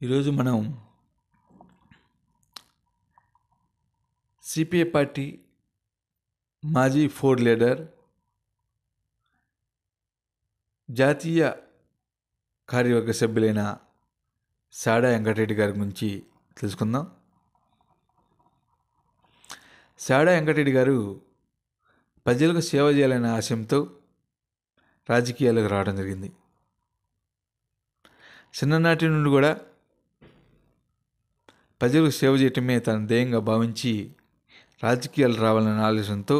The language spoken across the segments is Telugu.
ఈరోజు మనం సిపిఐ పార్టీ మాజీ ఫోర్ లీడర్, జాతీయ కార్యవర్గ సభ్యులైన సాడా వెంకటరెడ్డి గారి గురించి తెలుసుకుందాం. సాడా వెంకటరెడ్డి గారు ప్రజలకు సేవ చేయాలనే ఆశయంతో రాజకీయాలకు రావడం జరిగింది. చిన్ననాటి నుండి కూడా ప్రజలకు సేవ చేయటమే తన ధ్యేయంగా భావించి రాజకీయాలు రావాలనే ఆలోచనతో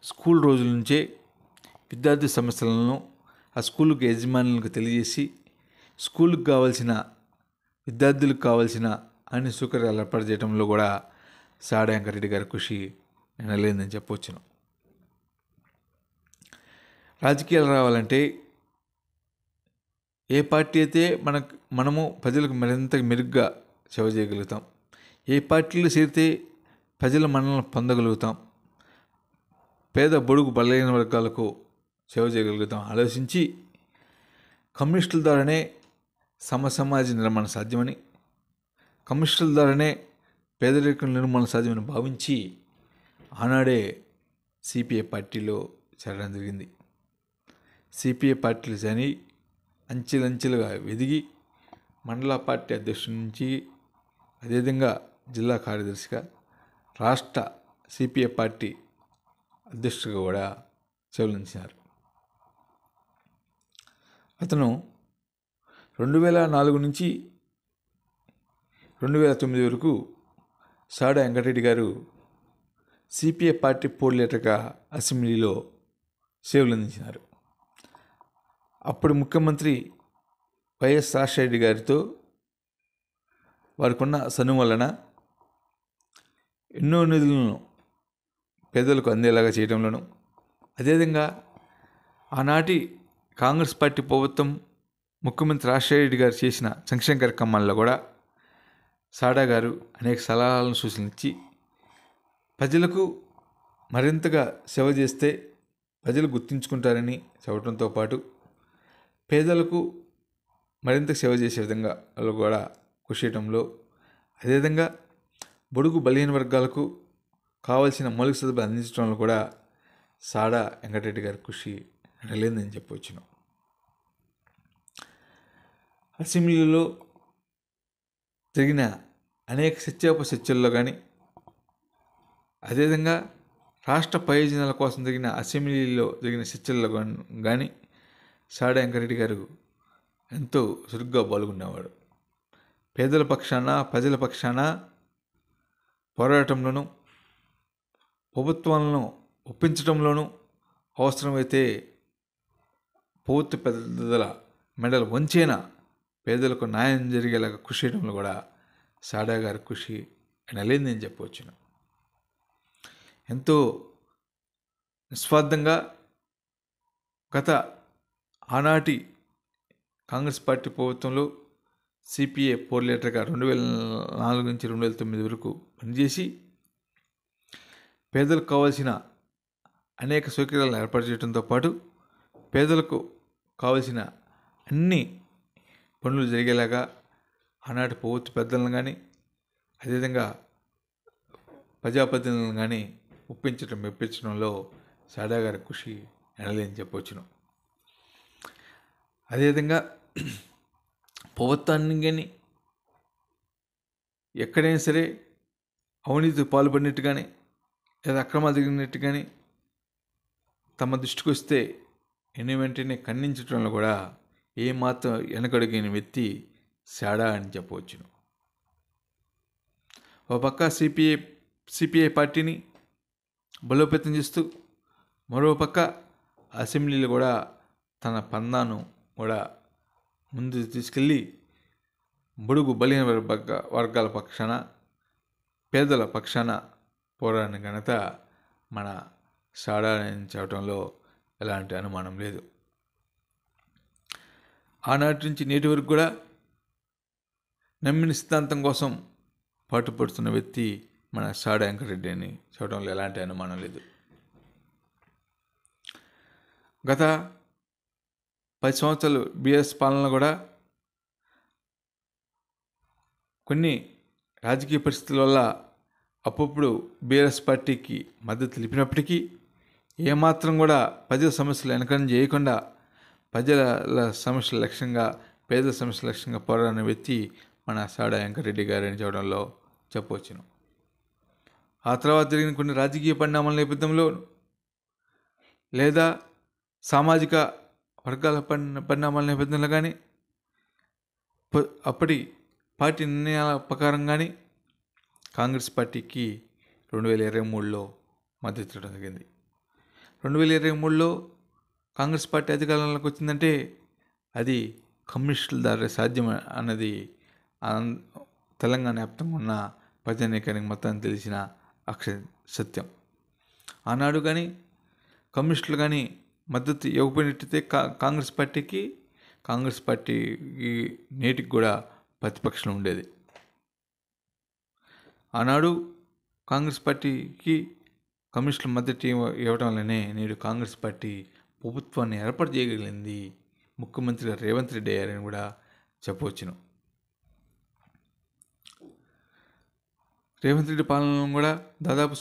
స్కూల్ రోజుల నుంచే విద్యార్థి సమస్యలను ఆ స్కూలుకు యజమానులకు తెలియజేసి స్కూలుకు కావాల్సిన విద్యార్థులకు కావాల్సిన అన్ని సౌకర్యాలు ఏర్పాటు చేయడంలో కూడా సాడా వెంకటరెడ్డి గారి కృషి నినలేదని చెప్పవచ్చును. రాజకీయాలు రావాలంటే ఏ పార్టీ అయితే మనము ప్రజలకు మరింత మెరుగ్గా సేవ చేయగలుగుతాం, ఏ పార్టీలో చేరితే ప్రజల మనల్ని పొందగలుగుతాం, పేద బడుగు బలహీన వర్గాలకు సేవ చేయగలుగుతాం ఆలోచించి కమ్యూనిస్టుల ద్వారానే సమాజ నిర్మాణం సాధ్యమని, కమ్యూనిస్టుల ద్వారానే పేదరికం నిర్మాణం సాధ్యమని భావించి ఆనాడే సిపిఐ పార్టీలో చేరడం జరిగింది. సిపిఐ పార్టీలు చేరి అంచెలంచెలుగా ఎదిగి మండల పార్టీ అధ్యక్షుడి నుంచి అదేవిధంగా జిల్లా కార్యదర్శిగా, రాష్ట్ర సిపిఐ పార్టీ అధ్యక్షుడిగా కూడా సేవలందించారు. అతను 2004 నుంచి 2009 వరకు సాడా వెంకటరెడ్డి గారు సిపిఐ పార్టీ పోల్ లీడర్గా అసెంబ్లీలో సేవలందించినారు. అప్పుడు ముఖ్యమంత్రి వైఎస్ రాజశేఖర గారితో వారికి ఉన్న సనువు వలన ఎన్నో నిధులను పేదలకు అందేలాగా చేయడంలోను, అదేవిధంగా ఆనాటి కాంగ్రెస్ పార్టీ ప్రభుత్వం ముఖ్యమంత్రి రాజశేఖర గారు చేసిన సంక్షేమ కార్యక్రమాల్లో కూడా సాడా గారు అనేక సలహాలను సూచనలిచ్చి ప్రజలకు మరింతగా సేవ చేస్తే ప్రజలు గుర్తించుకుంటారని చెప్పడంతో పాటు పేదలకు మరింత సేవ చేసే విధంగా వాళ్ళు కూడా కృషి చేయడంలో, అదేవిధంగా బడుగు బలహీన వర్గాలకు కావాల్సిన మౌలిక సదుపాయాలు అందించడంలో కూడా సాడా వెంకటరెడ్డి గారి కృషి నిలేదని చెప్పవచ్చును. అసెంబ్లీలో జరిగిన అనేక చర్చోపచర్చల్లో కానీ, అదేవిధంగా రాష్ట్ర ప్రయోజనాల కోసం జరిగిన అసెంబ్లీలో జరిగిన చర్చల్లో కానీ సాడా వెంకటరెడ్డి గారు ఎంతో చురుగ్గా పాల్గొనేవాడు. పేదల పక్షాన ప్రజల పక్షాన పోరాటంలోనూ ప్రభుత్వాలను ఒప్పించడంలోనూ అవసరమైతే ప్రభుత్వ పెద్దల మెడలు వంచైనా పేదలకు న్యాయం జరిగేలాగా కృషి చేయడంలో కూడా సాడా గారి కృషి నిలేదని చెప్పవచ్చును. ఎంతో నిస్వార్థంగా గత ఆనాటి కాంగ్రెస్ పార్టీ ప్రభుత్వంలో సిపిఐ పోల్ లీడర్గా 2004 నుంచి 2009 వరకు పనిచేసి పేదలకు కావాల్సిన అనేక సౌకర్యాలను ఏర్పాటు చేయడంతో పాటు పేదలకు కావాల్సిన అన్ని పనులు జరిగేలాగా ఆనాటి ప్రభుత్వ పెద్దలను కానీ అదేవిధంగా ప్రజాప్రతినిధులను కానీ మెప్పించడంలో సాడా గారి కృషి ఎనలేని చెప్పవచ్చును. అదేవిధంగా ప్రభుత్వాన్ని కానీ ఎక్కడైనా సరే అవినీతి పాల్పడినట్టు కానీ లేదా అక్రమాలు జరిగినట్టు కానీ తమ దృష్టికి వస్తే వెంటనే ఖండించడంలో కూడా ఏమాత్రం వెనకడుగైన వ్యక్తి సాడా అని చెప్పవచ్చును. ఒక పక్క సిపిఐ పార్టీని బలోపేతం చేస్తూ మరో పక్క అసెంబ్లీలో కూడా తన పందాను కూడా ముందు తీసుకెళ్ళి బడుగు బలహీన వర్గాల పక్షాన పేదల పక్షాన పోరాడిన ఘనత మన సాడా అని చెప్పడంలో ఎలాంటి అనుమానం లేదు. ఆనాటి నుంచి నేటి వరకు కూడా నమ్మిన సిద్ధాంతం కోసం పాటుపడుతున్న వ్యక్తి మన సాడా వెంకటరెడ్డి అని చెప్పడంలో ఎలాంటి అనుమానం లేదు. గత 10 సంవత్సరాలు బీఆర్ఎస్ పాలన కూడా కొన్ని రాజకీయ పరిస్థితుల వల్ల అప్పుడప్పుడు బీఆర్ఎస్ పార్టీకి మద్దతు తెలిపినప్పటికీ ఏమాత్రం కూడా ప్రజల సమస్యలు వెనకని చేయకుండా ప్రజల సమస్యల లక్ష్యంగా, పేదల సమస్యల లక్ష్యంగా పోరాడిన వ్యక్తి మన సాడా వెంకటరెడ్డి గారు అని చెప్పడంలో చెప్పవచ్చును. ఆ తర్వాత జరిగిన కొన్ని రాజకీయ పరిణామాల నేపథ్యంలో లేదా సామాజిక వర్గాల పరిణామాల నేపథ్యంలో కానీ అప్పటి పార్టీ నిర్ణయాల ప్రకారం కానీ కాంగ్రెస్ పార్టీకి 2023లో మద్దతు ఇవ్వడం జరిగింది. 2023లో కాంగ్రెస్ పార్టీ అధికారంలోకి వచ్చిందంటే అది కమ్యూనిస్టుల ద్వారా సాధ్యం అన్నది తెలంగాణ వ్యాప్తంగా ఉన్న ప్రజానీకానికి మొత్తం తెలిసిన సత్యం. ఆనాడు కానీ కమ్యూనిస్టులు కానీ మద్దతు ఇవ్వకపోయినట్టయితే కాంగ్రెస్ పార్టీకి నేటికి కూడా ప్రతిపక్షం ఉండేది. ఆనాడు కాంగ్రెస్ పార్టీకి కమ్యూనిస్టుల మద్దతు ఇవ్వడం వల్లనే నేడు కాంగ్రెస్ పార్టీ ప్రభుత్వాన్ని ఏర్పాటు చేయగలిగింది ముఖ్యమంత్రిగా రేవంత్ రెడ్డి అయ్యారని కూడా చెప్పవచ్చును. రేవంత్ రెడ్డి పాలన కూడా దాదాపు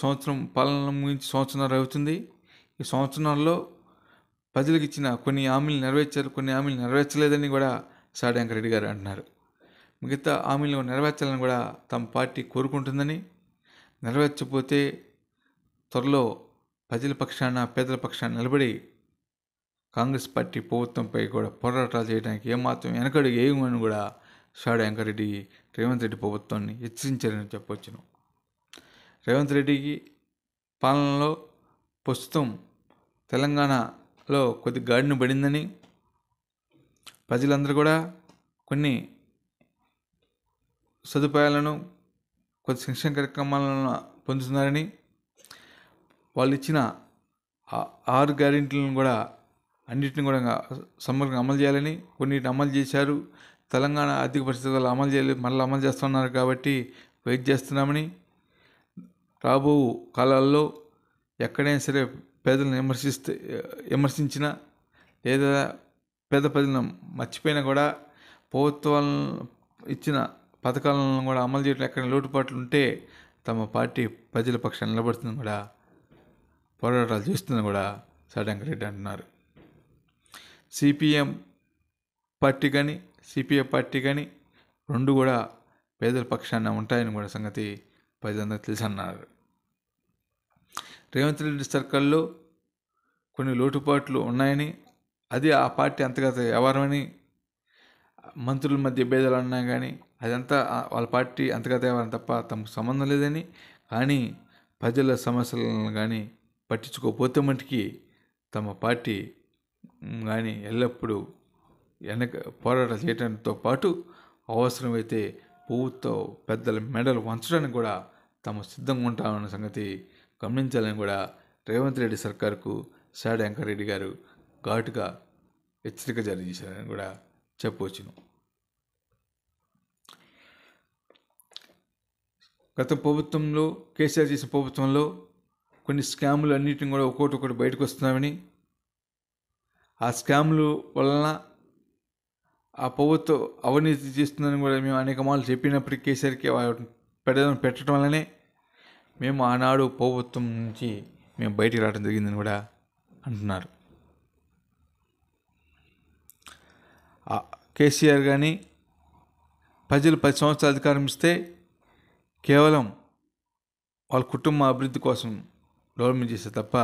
పాలన ముగించి సంవత్సరం అవుతుంది. ఈ సంవత్సరాల్లో ప్రజలకు ఇచ్చిన కొన్ని హామీలు నెరవేర్చారు, కొన్ని హామీలు నెరవేర్చలేదని కూడా సాడా వెంకటరెడ్డి గారు అంటున్నారు. మిగతా హామీలు నెరవేర్చాలని కూడా తమ పార్టీ కోరుకుంటుందని, నెరవేర్చకపోతే త్వరలో ప్రజల పక్షాన, పేదల పక్షాన నిలబడి కాంగ్రెస్ పార్టీ ప్రభుత్వంపై కూడా పోరాటాలు చేయడానికి ఏమాత్రం వెనకడుగు వేయమని కూడా సాడా వెంకటరెడ్డి రేవంత్ రెడ్డి ప్రభుత్వాన్ని హెచ్చరించారని చెప్పవచ్చును. రేవంత్ రెడ్డికి పాలనలో ప్రస్తుతం తెలంగాణలో కొద్ది గాడిన పడిందని, ప్రజలందరూ కూడా కొన్ని సదుపాయాలను, కొద్ది సంక్షేమ కార్యక్రమాలను పొందుతున్నారని, వాళ్ళు ఇచ్చిన 6 గ్యారెంటీలను కూడా అన్నింటిని కూడా సమగ్రంగా అమలు చేయాలని, కొన్నిటిని అమలు చేశారు. తెలంగాణ ఆర్థిక పరిస్థితుల వల్ల అమలు చేయలేదు, మళ్ళీ అమలు చేస్తున్నారు కాబట్టి వెయిట్ చేస్తున్నామని, రాబో కాలాల్లో ఎక్కడైనా సరే పేదలను విమర్శించినా లేదా పేద ప్రజలను మర్చిపోయినా కూడా ప్రభుత్వాలను ఇచ్చిన పథకాలను కూడా అమలు చేయడం ఎక్కడ లోటుపాట్లు ఉంటే తమ పార్టీ ప్రజల పక్షాన్ని నిలబడుతుందని కూడా పోరాటాలు చేస్తుందని కూడా సాడా వెంకటరెడ్డి అంటున్నారు. సిపిఎం పార్టీ కానీ సిపిఐ పార్టీ కానీ రెండు కూడా పేదల పక్షాన ఉంటాయని కూడా సంగతి ప్రజలందరూ తెలిసి అన్నారు. రేవంత్ రెడ్డి సర్కార్లో కొన్ని లోటుపాట్లు ఉన్నాయని, అది ఆ పార్టీ అంతర్గత వ్యవహారమని, మంత్రుల మధ్య భేదాలు అన్నా కానీ అదంతా వాళ్ళ పార్టీ అంతర్గత వ్యవహారం తప్ప తమకు సంబంధం లేదని, కానీ ప్రజల సమస్యలను కానీ పట్టించుకోకపోతే మటుకి తమ పార్టీ కానీ ఎల్లప్పుడూ పోరాటాలు చేయడంతో పాటు అవసరమైతే ప్రభుత్వ పెద్దల మెడలు వంచడానికి కూడా తాము సిద్ధంగా ఉంటామన్న సంగతి గమనించాలని కూడా రేవంత్ రెడ్డి సర్కారుకు సాడా వెంకటరెడ్డి గారు ఘాటుగా హెచ్చరిక జారీ చేశారని కూడా చెప్పవచ్చును. గత ప్రభుత్వంలో, కేసీఆర్ చేసిన ప్రభుత్వంలో కొన్ని స్కాములు అన్నిటిని కూడా ఒక్కొక్కటి బయటకు వస్తున్నామని, ఆ స్కాములు వలన ఆ ప్రభుత్వం అవినీతి చేస్తుందని కూడా మేము అనేక మార్లు చెప్పినప్పటికీ కేసీఆర్కి పెట్టడం వల్లనే మేము ఆనాడు ప్రభుత్వం నుంచి మేము బయటికి రావడం జరిగిందని కూడా అంటున్నారు. కేసీఆర్ కానీ ప్రజలు 10 సంవత్సరాలు అధికారం ఇస్తే కేవలం వాళ్ళ కుటుంబ అభివృద్ధి కోసం డెవలప్మెంట్ చేస్తే తప్ప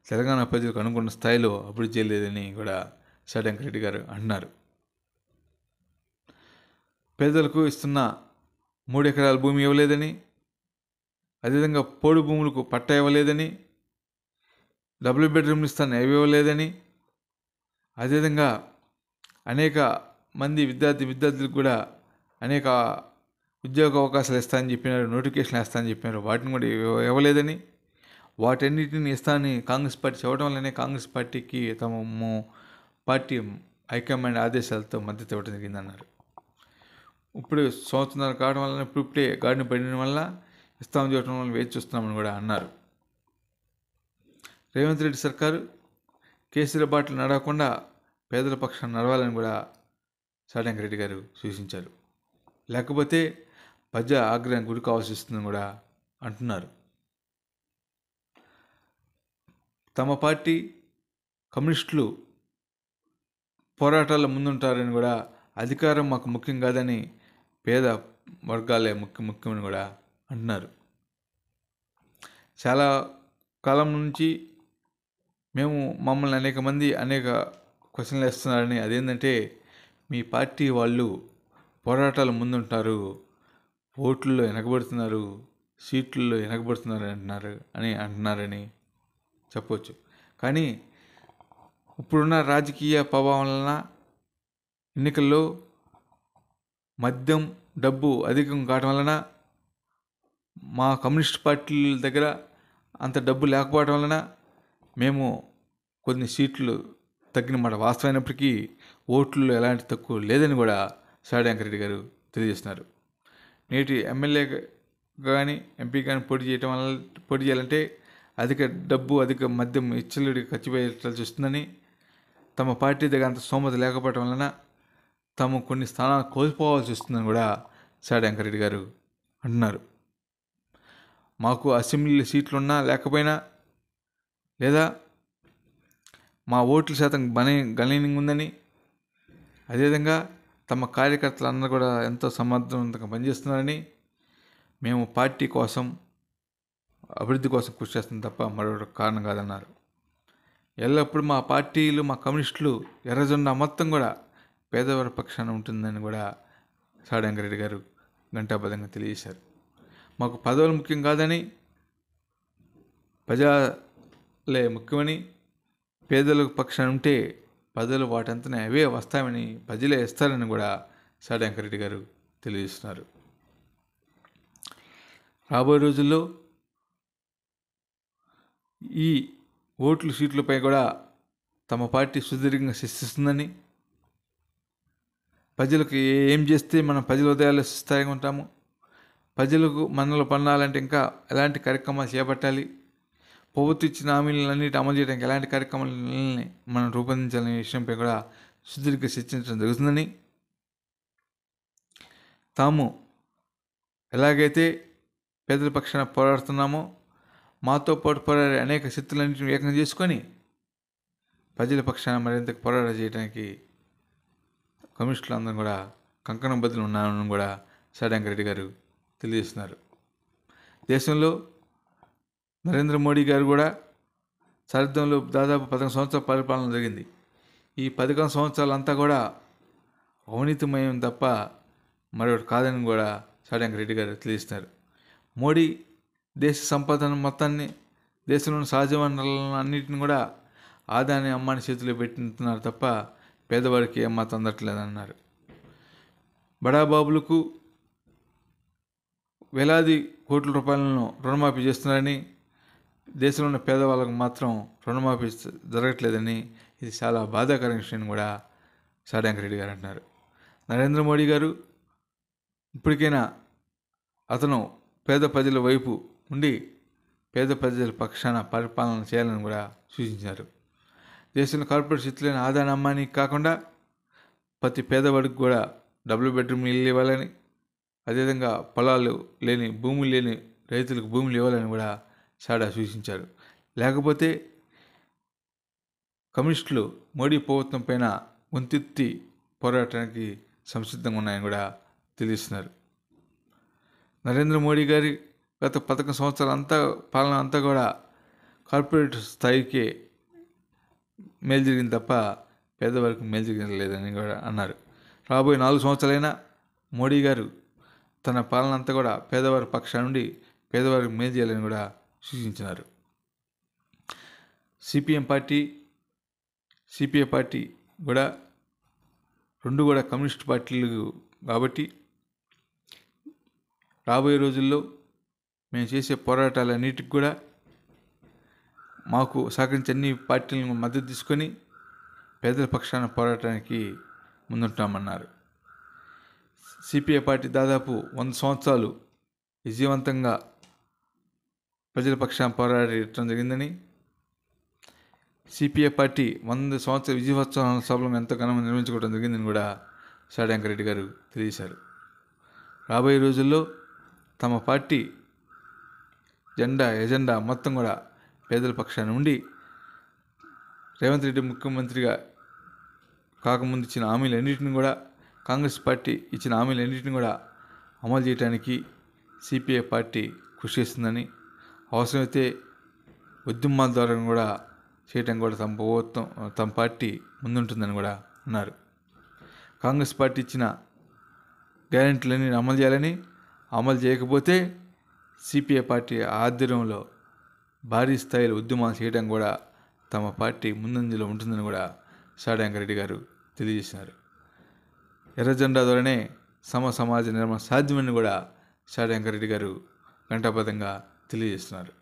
తెలంగాణ ప్రజలకు అనుకున్న స్థాయిలో అభివృద్ధి చేయలేదని కూడా సాడా వెంకటరెడ్డి గారు అంటున్నారు. పేదలకు ఇస్తున్న 3 ఎకరాల భూమి ఇవ్వలేదని, అదేవిధంగా పోడు భూములకు పట్టా ఇవ్వలేదని, డబుల్ బెడ్రూమ్లు ఇస్తాను అవి ఇవ్వలేదని, అదేవిధంగా అనేక మంది విద్యార్థులకు కూడా అనేక ఉద్యోగ అవకాశాలు ఇస్తానని చెప్పినారు, నోటిఫికేషన్లు ఇస్తానని చెప్పినారు, వాటిని కూడా ఇవ్వలేదని, వాటన్నిటిని ఇస్తానని కాంగ్రెస్ పార్టీ చెప్పడం వల్లనే కాంగ్రెస్ పార్టీకి తమ పార్టీ హైకమాండ్ ఆదేశాలతో మద్దతు ఇవ్వడం జరిగిందన్నారు. ఇప్పుడు సంవత్సరాలు కావడం వల్ల ఇప్పుడే గాడిని పడిన వల్ల ఇస్తామని చెప్పడం వల్ల వేచి చూస్తున్నామని కూడా అన్నారు. రేవంత్ రెడ్డి సర్కారు కేసీఆర్ బాటలు నడవకుండా పేదల పక్షాన్ని నడవాలని కూడా సాడా వెంకటరెడ్డి గారు సూచించారు. లేకపోతే ప్రజా ఆగ్రహానికి గురి కావాల్సి వస్తుందని కూడా అంటున్నారు. తమ పార్టీ కమ్యూనిస్టులు పోరాటాల్లో ముందుంటారని కూడా, అధికారం మాకు ముఖ్యం కాదని పేద వర్గాలే ముఖ్యమని కూడా అంటున్నారు. చాలా కాలం నుంచి మమ్మల్ని అనేక మంది అనేక క్వశ్చన్లు వేస్తున్నారని, అదేంటంటే మీ పార్టీ వాళ్ళు పోరాటాలు ముందుంటారు, ఓట్లలో వెనకబడుతున్నారు, సీట్లలో వెనకబడుతున్నారు అంటున్నారని చెప్పవచ్చు. కానీ ఇప్పుడున్న రాజకీయ ప్రభావం వలన ఎన్నికల్లో మద్యం డబ్బు అధికం కావడం వలన మా కమ్యూనిస్ట్ పార్టీల దగ్గర అంత డబ్బు లేకపోవడం వలన మేము కొన్ని సీట్లు తగ్గిన మాట వాస్తవమైనప్పటికీ ఓట్లలో ఎలాంటి తక్కువ లేదని కూడా సాడి వెంకరెడ్డి గారు తెలియజేస్తున్నారు. నేటి ఎమ్మెల్యే కానీ ఎంపీ కానీ పోటీ చేయాలంటే అధిక డబ్బు అధిక మద్యం ఇచ్చలుడి ఖర్చు పెట్టాల్సి వస్తుందని, తమ పార్టీ దగ్గర అంత స్తోమత లేకపోవడం వలన తాము కొన్ని స్థానాలు కోల్పోవాల్సి వస్తుందని కూడా సాడి వెంకరెడ్డి గారు అంటున్నారు. మాకు అసెంబ్లీ సీట్లున్నా లేకపోయినా, లేదా మా ఓట్ల శాతం గణనీయంగా ఉందని, అదేవిధంగా తమ కార్యకర్తలందరూ కూడా ఎంతో సమర్థవంతంగా పనిచేస్తున్నారని, మేము పార్టీ కోసం అభివృద్ధి కోసం కృషి చేస్తుంది తప్ప మరో కారణం కాదన్నారు. ఎల్లప్పుడూ మా పార్టీలు మా కమ్యూనిస్టులు ఎర్రజెండా మొత్తం కూడా పేదవారి పక్షాన ఉంటుందని కూడా సాడి వెంకరెడ్డి గారు ఘంటాబద్ధంగా తెలియజేశారు. మాకు పదవులు ముఖ్యం కాదని, ప్రజలే ముఖ్యమని, పేదలకు పక్షాన ఉంటే ప్రజలు వాటంతనే అవే వస్తామని, ప్రజలే ఇస్తారని కూడా సాడి వెంకరెడ్డి గారు తెలియజేస్తున్నారు. రాబోయే రోజుల్లో ఈ ఓట్లు సీట్లపై కూడా తమ పార్టీ సుదీర్ఘంగా శిక్షిస్తుందని, ప్రజలకు ఏం చేస్తే మనం ప్రజల ఉదయాల్లో స్థాయిగా ఉంటాము, ప్రజలకు మనలో పండాలంటే ఇంకా ఎలాంటి కార్యక్రమాలు చేపట్టాలి, ప్రభుత్వం ఇచ్చిన హామీలన్నిటి అమలు చేయడానికి ఎలాంటి కార్యక్రమాలని మనం రూపొందించాలనే విషయంపై కూడా సుదీర్ఘంగా చర్చించడం జరుగుతుందని, తాము ఎలాగైతే పేదల పక్షాన పోరాడుతున్నామో మాతో పాటు పోరాడే అనేక శక్తులన్నింటినీ ఏకం చేసుకొని ప్రజల పక్షాన మరింత పోరాట చేయడానికి కమ్యూనిస్టులు అందరం కూడా కంకణం బదులు ఉన్నామని కూడా సాడి వెంకరెడ్డి గారు తెలియజేస్తున్నారు. దేశంలో నరేంద్ర మోడీ గారు కూడా సారథ్యంలో దాదాపు 11 సంవత్సరాల పరిపాలన జరిగింది. ఈ 11 సంవత్సరాలంతా కూడా అవినీతిమయం తప్ప మరొకటి కాదని కూడా సాడి వెంకరెడ్డి గారు తెలియజేస్తున్నారు. మోడీ దేశ సంపదను మొత్తాన్ని, దేశంలోని సహజ వనరులను అన్నింటిని కూడా ఆదాని అమ్మాని చేతిలో పెట్టుతున్నారు తప్ప పేదవాడికి ఏమాత్రం అందట్లేదన్నారు. బడాబాబులకు వేలాది కోట్ల రూపాయలను రుణమాఫీ చేస్తున్నారని, దేశంలో ఉన్న పేదవాళ్ళకు మాత్రం రుణమాఫీ జరగట్లేదని, ఇది చాలా బాధాకరమైన విషయం కూడా సాడి వెంకరెడ్డి గారు అంటున్నారు. నరేంద్ర మోడీ గారు ఇప్పటికైనా అతను పేద ప్రజల వైపు ఉండి పేద ప్రజల పక్షాన పరిపాలన చేయాలని కూడా సూచించారు. దేశంలో కార్పొరేట్ శక్తులైన ఆదాని అమ్మాని కాకుండా ప్రతి పేదవాడికి కూడా డబుల్ బెడ్రూమ్ ఇల్లు ఇవ్వాలని, అదేవిధంగా పొలాలు లేని భూములు లేని రైతులకు భూములు ఇవ్వాలని కూడా సాడా సూచించారు. లేకపోతే కమ్యూనిస్టులు మోడీ ప్రభుత్వం పైన గొంతెత్తి పోరాటానికి సంసిద్ధంగా ఉన్నాయని కూడా తెలియస్తున్నారు. నరేంద్ర మోడీ గారి గత 11 సంవత్సరాల పాలన అంతా కూడా కార్పొరేట్ స్థాయికి మేలు జరిగింది తప్ప పేదవారికి మేలు జరిగలేదని కూడా అన్నారు. రాబోయే 4 సంవత్సరాలైనా మోడీ గారు తన పాలన అంతా కూడా పేదవారి పక్షాన నుండి పేదవారికి మేలు చేయాలని కూడా సూచించినారు. సిపిఐ పార్టీ కూడా రెండు కూడా కమ్యూనిస్ట్ పార్టీలు కాబట్టి రాబోయే రోజుల్లో మేము చేసే పోరాటాలన్నిటికి కూడా మాకు సహకరించే అన్ని పార్టీలను మద్దతు తీసుకొని పేదల పక్షాన పోరాటానికి ముందుంటామన్నారు. సిపిఐ పార్టీ దాదాపు 100 సంవత్సరాలు విజయవంతంగా ప్రజల పక్షాన పోరాడటం జరిగిందని, సిపిఐ పార్టీ 100 సంవత్సరాల విజయోత్సవ సభలను ఎంతో ఘనంగా నిర్వహించుకోవడం జరిగిందని కూడా సాడి వెంకరెడ్డి గారు తెలియజేశారు. రాబోయే రోజుల్లో తమ పార్టీ ఎజెండా మొత్తం కూడా పేదల పక్షాన ఉండి రేవంత్ రెడ్డి ముఖ్యమంత్రిగా కాకముందు ఇచ్చిన హామీలన్నింటిని కూడా, కాంగ్రెస్ పార్టీ ఇచ్చిన హామీలన్నింటిని కూడా అమలు చేయడానికి సిపిఐ పార్టీ కృషి చేస్తుందని, అవసరమైతే ఉద్యమాల ద్వారా కూడా చేయటం కూడా తమ పార్టీ ముందుంటుందని కూడా అన్నారు. కాంగ్రెస్ పార్టీ ఇచ్చిన గ్యారెంటీలన్నీ అమలు చేయాలని, అమలు చేయకపోతే సిపిఐ పార్టీ ఆధ్వర్యంలో భారీ స్థాయిలో ఉద్యమాలు చేయడం కూడా తమ పార్టీ ముందంజలో ఉంటుందని కూడా సాడా వెంకరెడ్డి గారు తెలియజేశారు. ఎర్ర జెండా ద్వారానే సమాజ నిర్మాణం సాధ్యమని కూడా సాడా వెంకరెడ్డి గారు ఘంటాపథంగా తెలియజేస్తున్నారు.